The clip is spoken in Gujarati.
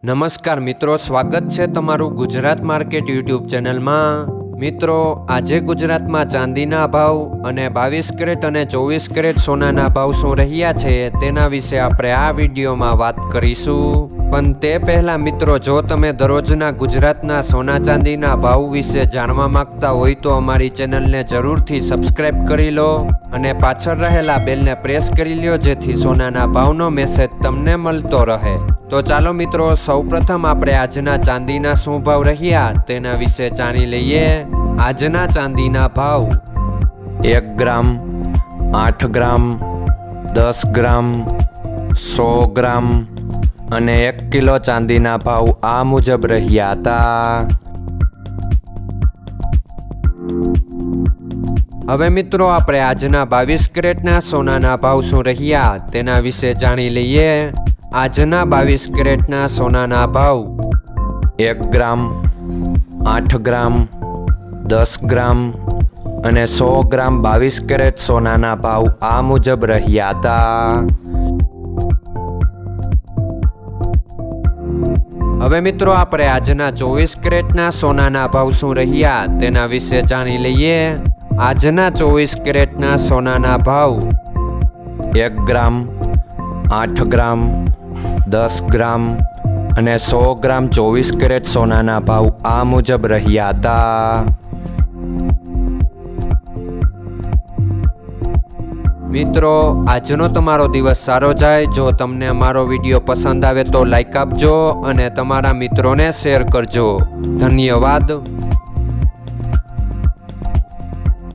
નમસ્કાર મિત્રો, સ્વાગત છે તમારું ગુજરાત માર્કેટ યુટ્યુબ ચેનલમાં। મિત્રો, આજે ગુજરાતમાં ચાંદીના ભાવ અને 22 કેરેટ અને 24 કેરેટ સોનાના ભાવ શું રહ્યા છે તેના વિશે આપણે આ વિડીયોમાં વાત કરીશું। પણ તે પહેલાં મિત્રો, જો તમે દરરોજના ગુજરાતના સોના ચાંદીના ભાવ વિશે જાણવા માંગતા હોય તો અમારી ચેનલને જરૂરથી સબસ્ક્રાઈબ કરી લો અને પાછળ રહેલા બેલને પ્રેસ કરી લો, જેથી સોનાના ભાવનો મેસેજ તમને મળતો રહે। તો ચાલો મિત્રો, સૌપ્રથમ આપણે આજના ચાંદીના શું ભાવ રહ્યા તેના વિશે જાણી લઈએ। આજના ચાંદીના ભાવ 1 ગ્રામ, 8 ગ્રામ, 10 ગ્રામ, 100 ગ્રામ અને 1 કિલો ચાંદીના ભાવ આ મુજબ રહ્યા હતા। હવે મિત્રો, આપણે આજના 22 કેરેટના સોનાના ભાવ શું રહ્યા તેના વિશે જાણી લઈએ। આજના 22 કેરેટના સોનાના ભાવ 1 ગ્રામ, 8 ગ્રામ, 10 ગ્રામ અને 100 ગ્રામ 22 કેરેટ સોનાના ભાવ આ મુજબ રહ્યા હતા। હવે મિત્રો, આપણે આજના 24 કેરેટના સોનાના ભાવ શું રહ્યા તેના વિશે જાણી લઈએ। આજના 24 કેરેટના સોનાના ભાવ 1 ગ્રામ, 8 ગ્રામ, 10 ગ્રામ અને 100 ગ્રામ 24 કેરેટ સોનાના ભાવ આ મુજબ રહ્યા હતા। મિત્રો, આજનો તમારો દિવસ સારો જાય। જો તમને અમારો વિડીયો પસંદ આવે તો લાઈક આપજો અને તમારા મિત્રોને શેર કરજો। ધન્યવાદ।